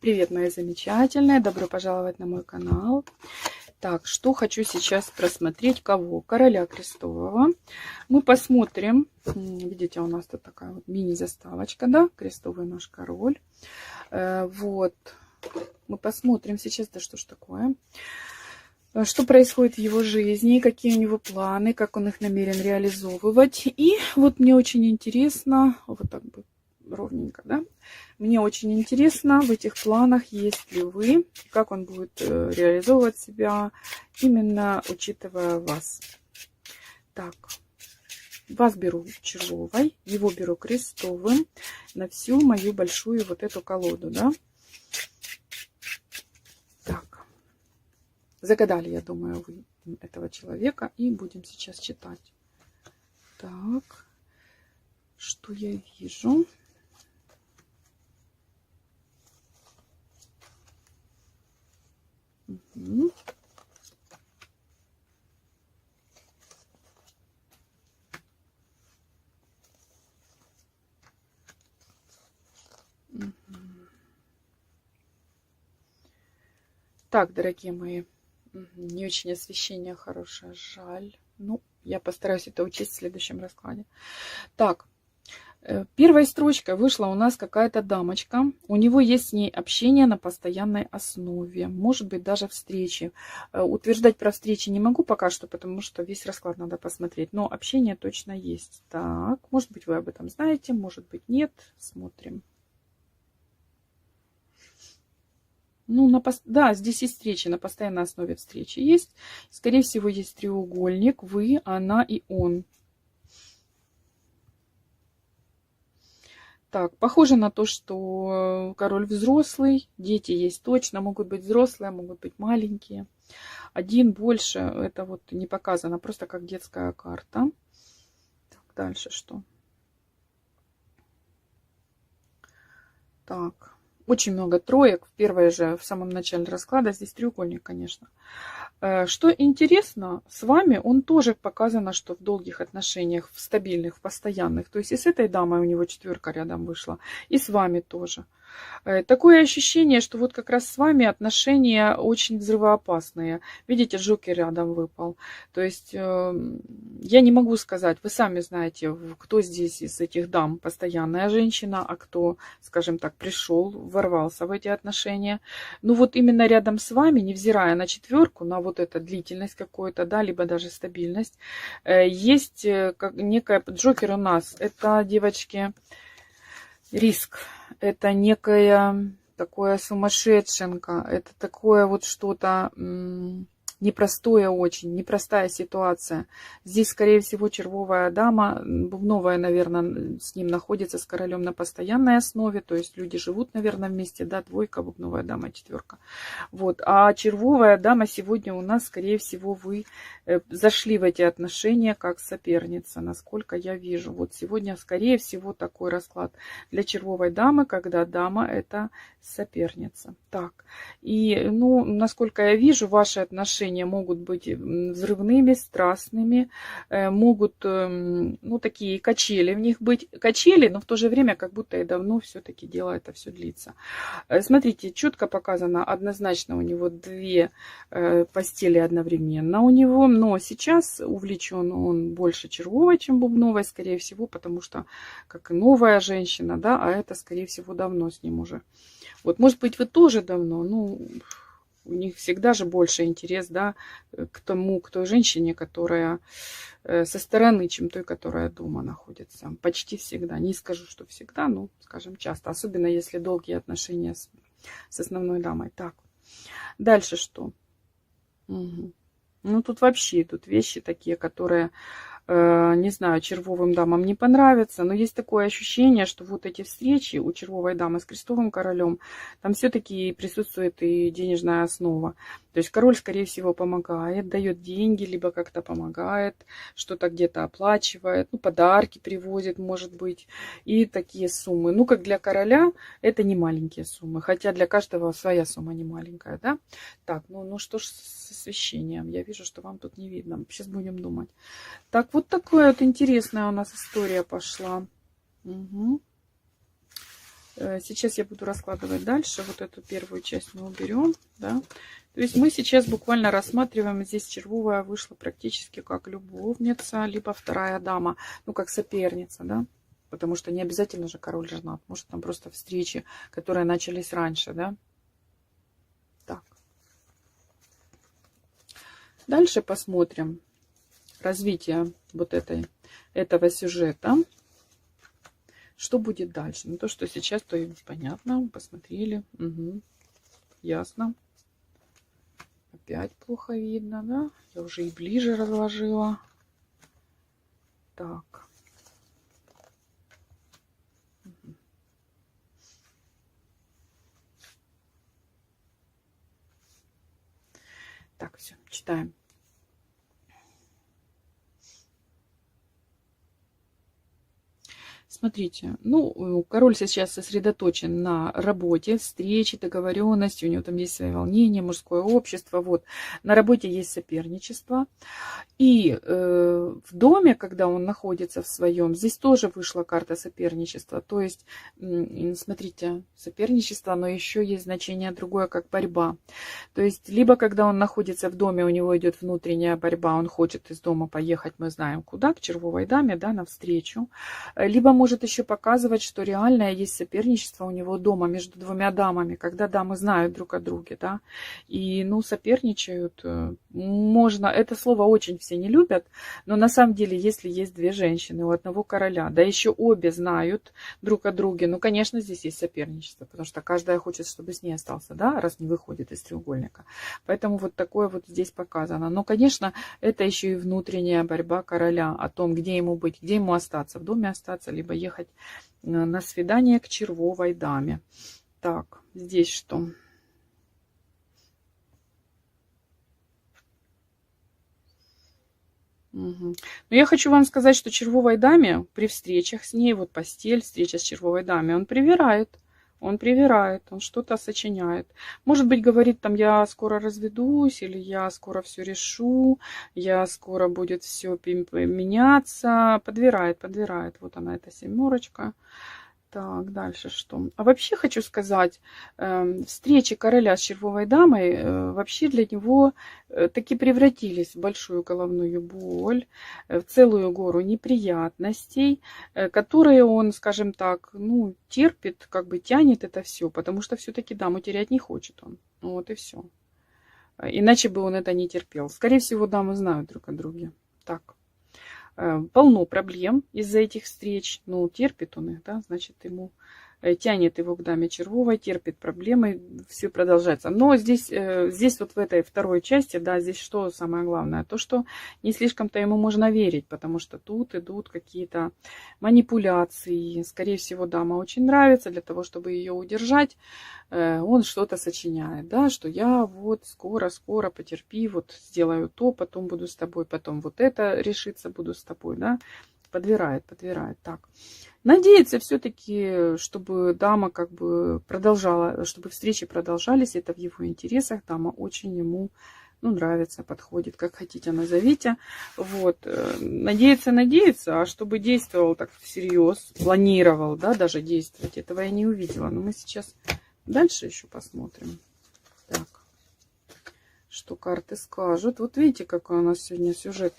Привет, мои замечательные! Добро пожаловать на мой канал. Так, что хочу сейчас просмотреть? Кого? Короля Крестового. Мы посмотрим. Видите, у нас тут такая вот мини-заставочка, да? Крестовый наш король. Вот. Мы посмотрим сейчас, да что ж такое. Что происходит в его жизни, какие у него планы, как он их намерен реализовывать. И вот мне очень интересно, вот так бы ровненько, да? Мне очень интересно в этих планах, есть ли вы, как он будет реализовывать себя, именно учитывая вас. Так, вас беру червовой, его беру крестовым на всю мою большую вот эту колоду, да? Так, загадали, я думаю, вы этого человека, и будем сейчас читать. Так, что я вижу? Угу. Угу. Так, дорогие мои, не очень освещение хорошее, жаль. Ну, я постараюсь это учесть в следующем раскладе. Так, первой строчкой вышла у нас какая-то дамочка. У него есть с ней общение на постоянной основе. Может быть, даже встречи. Утверждать про встречи не могу пока что, потому что весь расклад надо посмотреть. Но общение точно есть. Так, может быть, вы об этом знаете, может быть, нет. Смотрим. Ну, да, здесь есть встречи, на постоянной основе встречи есть. Скорее всего, есть треугольник. Вы, она и он. Так, похоже на то, что король взрослый. Дети есть точно. Могут быть взрослые, могут быть маленькие. Один больше. Это вот не показано. Просто как детская карта. Так, дальше что? Так. Очень много троек. В первой же, в самом начале расклада, здесь треугольник, конечно. Что интересно, с вами он тоже показано, что в долгих отношениях, в стабильных, в постоянных. То есть и с этой дамой у него четверка рядом вышла, и с вами тоже. Такое ощущение, что вот как раз с вами отношения очень взрывоопасные. Видите, Джокер рядом выпал. То есть я не могу сказать, вы сами знаете, кто здесь из этих дам постоянная женщина, а кто, скажем так, пришел, ворвался в эти отношения. Ну вот именно рядом с вами, невзирая на четверку, на вот эту длительность какую-то, да, либо даже стабильность, есть как некая Джокер у нас. Это, девочки, риск. Это некая такое сумасшедшенка. Это такое вот что-то непростое очень, непростая ситуация. Здесь, скорее всего, червовая дама, бубновая, наверное, с ним находится, с королем на постоянной основе. То есть люди живут, наверное, вместе, да, двойка, бубновая дама, четверка. Вот. А червовая дама сегодня у нас, скорее всего, вы зашли в эти отношения как соперница, насколько я вижу. Вот сегодня, скорее всего, такой расклад для червовой дамы, когда дама это соперница. Так, и, ну, насколько я вижу, ваши отношения могут быть взрывными, страстными, могут, ну, такие качели в них быть. Качели, но в то же время, как будто и давно все-таки дело это все длится. Смотрите, четко показано, однозначно у него две постели одновременно у него, но сейчас увлечен он больше червовой, чем бубновой, скорее всего, потому что как и новая женщина, да, а это, скорее всего, давно с ним уже. Вот, может быть, вы тоже давно, ну, у них всегда же больше интерес, да, к тому, к той женщине, которая со стороны, чем той, которая дома находится. Почти всегда. Не скажу, что всегда, но, скажем, часто. Особенно, если долгие отношения с основной дамой. Так, дальше что? Угу. Ну, тут вообще, тут вещи такие, которые, не знаю, червовым дамам не понравятся, но есть такое ощущение, что вот эти встречи у червовой дамы с крестовым королем, там все-таки присутствует и денежная основа. То есть король, скорее всего, помогает, дает деньги, либо как-то помогает, что-то где-то оплачивает, ну, подарки привозит, может быть, и такие суммы. Ну, как для короля, это не маленькие суммы, хотя для каждого своя сумма не маленькая, да? Так, ну что ж с освещением? Я вижу, что вам тут не видно. Сейчас будем думать. Так, вот такая вот интересная у нас история пошла. Угу. Сейчас я буду раскладывать дальше. Вот эту первую часть мы уберем, да. То есть мы сейчас буквально рассматриваем, здесь червовая вышла практически как любовница, либо вторая дама, ну как соперница, да. Потому что не обязательно же король женат. Может, там просто встречи, которые начались раньше, да. Так. Дальше посмотрим развитие вот этого сюжета. Что будет дальше? Ну, то, что сейчас, то и понятно. Посмотрели. Угу. Ясно. Опять плохо видно, да? Я уже и ближе разложила. Так. Угу. Так, все, читаем. Смотрите, ну, король сейчас сосредоточен на работе, встрече, договоренности, у него там есть свои волнения, мужское общество, вот. На работе есть соперничество. И в доме, когда он находится в своем, здесь тоже вышла карта соперничества. То есть, смотрите, соперничество, но еще есть значение другое, как борьба. То есть, либо когда он находится в доме, у него идет внутренняя борьба, он хочет из дома поехать, мы знаем куда, к червовой даме, да, навстречу. Либо может еще показывать, что реальное есть соперничество у него дома между двумя дамами, когда дамы знают друг о друге, да, и, ну, соперничают. Можно, это слово очень все не любят, но на самом деле, если есть две женщины у одного короля, да еще обе знают друг о друге, ну, конечно, здесь есть соперничество, потому что каждая хочет, чтобы с ней остался, да, раз не выходит из треугольника. Поэтому вот такое вот здесь показано. Но, конечно, это еще и внутренняя борьба короля о том, где ему быть, где ему остаться, в доме остаться, либо ехать на свидание к червовой даме. Так, здесь что? Угу. Но я хочу вам сказать, что червовой даме при встречах с ней, вот постель, встреча с червовой дамой, он привирает. Он что-то сочиняет. Может быть, говорит там, я скоро разведусь, или я скоро все решу, я скоро будет все меняться. Подбирает. Вот она, эта семерочка. Так, дальше что? А вообще хочу сказать, встречи короля с червовой дамой вообще для него таки превратились в большую головную боль, в целую гору неприятностей, которые он, скажем так, ну, терпит, как бы тянет это все, потому что все-таки даму терять не хочет он. Вот и все. Иначе бы он это не терпел. Скорее всего, дамы знают друг о друге. Так. Полно проблем из-за этих встреч. Ну, терпит он их, да, значит, ему тянет его к даме червовой, терпит проблемы, все продолжается. Но здесь вот в этой второй части, да, здесь что самое главное? То, что не слишком-то ему можно верить, потому что тут идут какие-то манипуляции. Скорее всего, дама очень нравится, для того, чтобы ее удержать, он что-то сочиняет, да, что я вот скоро потерпи, вот сделаю то, потом буду с тобой, потом вот это решится, буду с тобой, да. Подбирает. Так. Надеется все-таки, чтобы дама как бы продолжала, чтобы встречи продолжались. Это в его интересах. Дама очень ему, ну, нравится, подходит. Как хотите, назовите. Вот. Надеется. А чтобы действовал так всерьез, планировал, да, даже действовать, этого я не увидела. Но мы сейчас дальше еще посмотрим. Так. Что карты скажут. Вот видите, какой у нас сегодня сюжет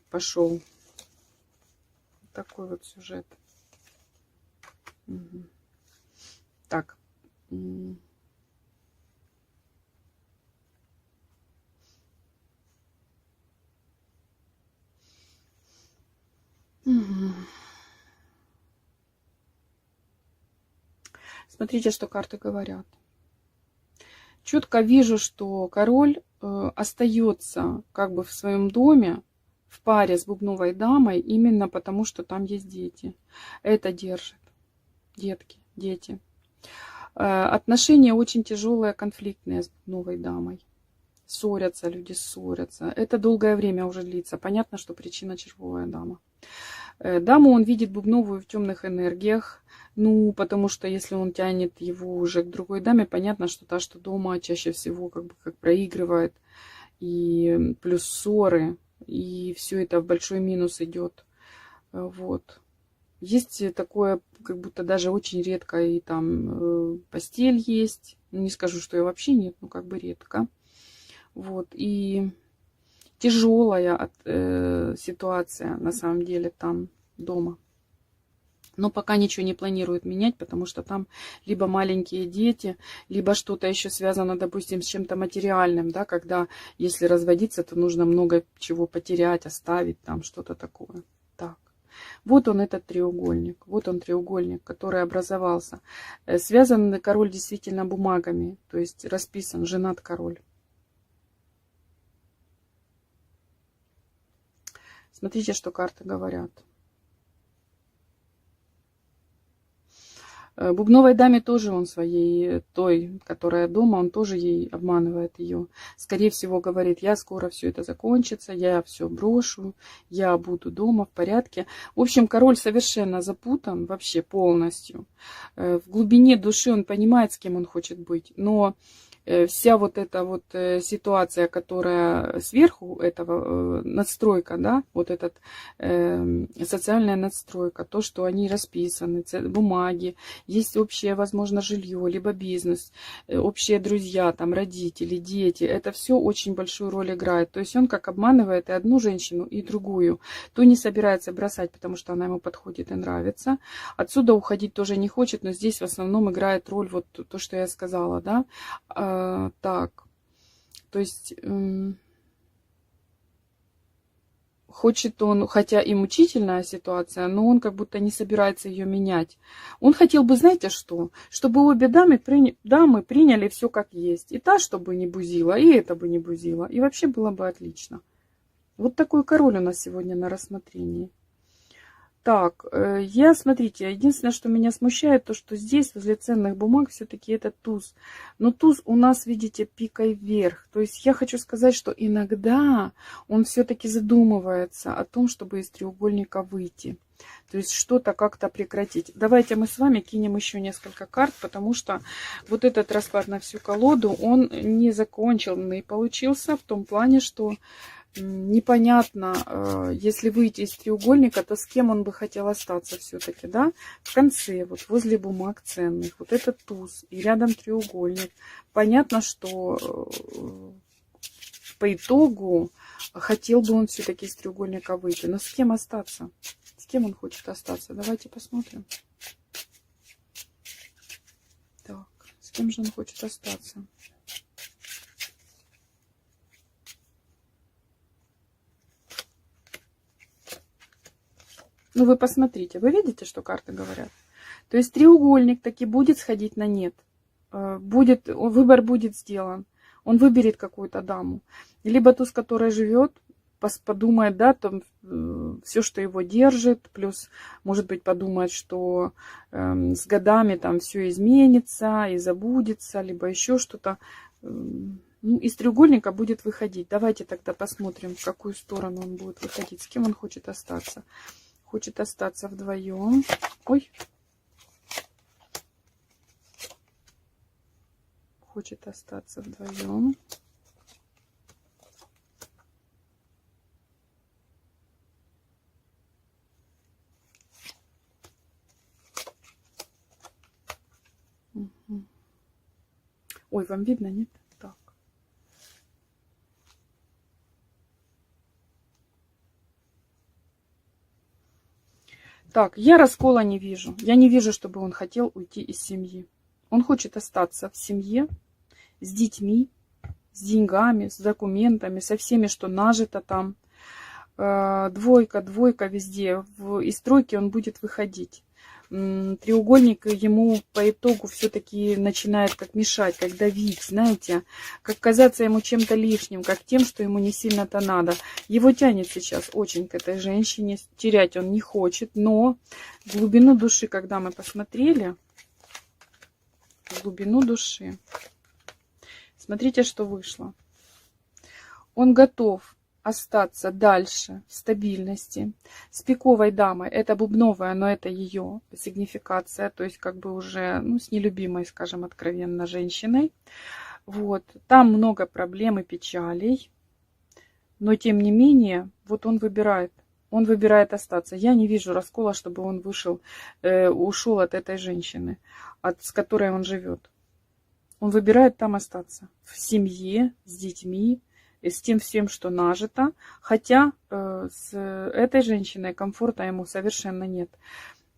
пошел. Такой вот сюжет. Угу. Так. Угу. Смотрите, что карты говорят. Четко вижу, что король остается как бы в своем доме, в паре с бубновой дамой, именно потому, что там есть дети. Это держит. Дети. Отношения очень тяжелые, конфликтные с бубновой дамой. Люди ссорятся. Это долгое время уже длится. Понятно, что причина червовая дама. Даму он видит бубновую в темных энергиях. Ну, потому что если он тянет его уже к другой даме, понятно, что та, что дома, чаще всего как проигрывает. И плюс ссоры. И все это в большой минус идет. Вот. Есть такое, как будто даже очень редко и там постель есть. Не скажу, что ее вообще нет, но как бы редко. Вот. И тяжелая ситуация на самом деле там дома. Но пока ничего не планирует менять, потому что там либо маленькие дети, либо что-то еще связано, допустим, с чем-то материальным, да, когда если разводиться, то нужно много чего потерять, оставить, там что-то такое. Так. Вот он, этот треугольник. Вот он, треугольник, который образовался. Связан король действительно бумагами, то есть расписан, женат король. Смотрите, что карты говорят. Бубновой даме тоже он своей, той, которая дома, он тоже ей обманывает ее. Скорее всего, говорит, я скоро все это закончится, я все брошу, я буду дома в порядке. В общем, король совершенно запутан вообще полностью. В глубине души он понимает, с кем он хочет быть, но вся вот эта вот ситуация, которая сверху этого надстройка, да, вот этот социальная надстройка, то, что они расписаны, бумаги, есть общее, возможно, жилье, либо бизнес, общие друзья, там, родители, дети, это все очень большую роль играет. То есть он как обманывает и одну женщину, и другую. То не собирается бросать, потому что она ему подходит и нравится. Отсюда уходить тоже не хочет, но здесь в основном играет роль вот то, что я сказала, да. Так, то есть хочет он, хотя и мучительная ситуация, но он как будто не собирается ее менять. Он хотел бы, знаете что, чтобы обе дамы приняли все как есть. И та, чтобы не бузила, и эта бы не бузила. И вообще было бы отлично. Вот такой король у нас сегодня на рассмотрении. Так, смотрите, единственное, что меня смущает, то, что здесь возле ценных бумаг все-таки это туз. Но туз у нас, видите, пикой вверх. То есть я хочу сказать, что иногда он все-таки задумывается о том, чтобы из треугольника выйти. То есть что-то как-то прекратить. Давайте мы с вами кинем еще несколько карт, потому что вот этот расклад на всю колоду, он не законченный получился в том плане, что непонятно, если выйти из треугольника, то с кем он бы хотел остаться все-таки, да? В конце, вот возле бумаг ценных, вот этот туз и рядом треугольник. Понятно, что по итогу хотел бы он все-таки из треугольника выйти. Но с кем остаться? С кем он хочет остаться? Давайте посмотрим. Так, с кем же он хочет остаться? Ну, вы посмотрите, вы видите, что карты говорят? То есть треугольник таки будет сходить на нет. Выбор будет сделан. Он выберет какую-то даму. Либо ту, с которой живет, подумает, да, там все, что его держит, плюс, может быть, подумает, что с годами там все изменится и забудется, либо еще что-то. Ну, из треугольника будет выходить. Давайте тогда посмотрим, в какую сторону он будет выходить, с кем он хочет остаться. Хочет остаться вдвоем. Ой. Хочет остаться вдвоем. Угу. Ой, вам видно, нет? Так. Так, я раскола не вижу. Я не вижу, чтобы он хотел уйти из семьи. Он хочет остаться в семье с детьми, с деньгами, с документами, со всеми, что нажито там. Двойка, двойка везде. Из тройки он будет выходить. Треугольник ему по итогу все-таки начинает как мешать, как давить, знаете, как казаться ему чем-то лишним, как тем, что ему не сильно-то надо. Его тянет сейчас очень к этой женщине, терять он не хочет, но в глубину души, когда мы посмотрели, в глубину души, смотрите, что вышло. Он готов остаться дальше в стабильности. С пиковой дамой, это бубновая, но это ее сигнификация, то есть как бы уже, ну, с нелюбимой, скажем, откровенно женщиной. Вот, там много проблем и печалей, но тем не менее, вот он выбирает Он выбирает остаться. Я не вижу раскола, чтобы он ушел от этой женщины, с которой он живет. Он выбирает там остаться. В семье, с детьми, с тем всем, что нажито. Хотя с этой женщиной комфорта ему совершенно нет.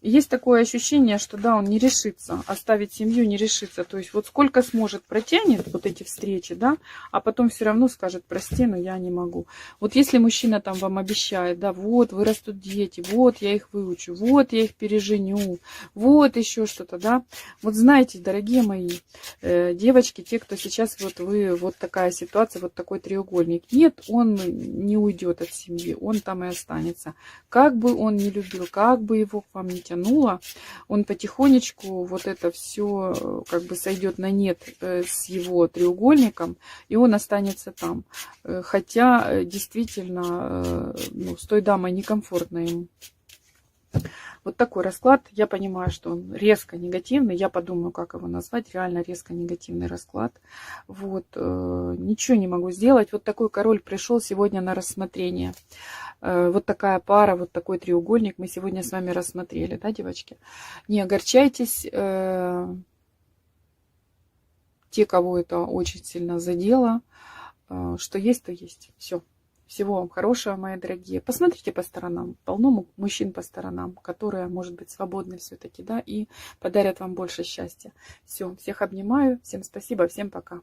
Есть такое ощущение, что да, он не решится, оставить семью не решится. То есть вот сколько сможет, протянет вот эти встречи, да, а потом все равно скажет: прости, но я не могу. Вот если мужчина там вам обещает: да, вот вырастут дети, вот я их выучу, вот я их переженю, вот еще что-то, да. Вот знаете, дорогие мои девочки, те, кто сейчас вот вы, вот такая ситуация, вот такой треугольник. Нет, он не уйдет от семьи, он там и останется. Как бы он ни любил, как бы его к вам не тянуло, он потихонечку вот это все как бы сойдет на нет с его треугольником, и он останется там. Хотя действительно, ну, с той дамой некомфортно ему. Вот такой расклад. Я понимаю, что он резко негативный. Я подумаю, как его назвать. Реально резко негативный расклад. Вот. Ничего не могу сделать. Вот такой король пришел сегодня на рассмотрение. Вот такая пара, вот такой треугольник мы сегодня с вами рассмотрели, да, девочки? Не огорчайтесь. Те, кого это очень сильно задело. Что есть, то есть. Все. Всего вам хорошего, мои дорогие. Посмотрите по сторонам. Полно мужчин по сторонам, которые, может быть, свободны все-таки, да, и подарят вам больше счастья. Все. Всех обнимаю. Всем спасибо. Всем пока.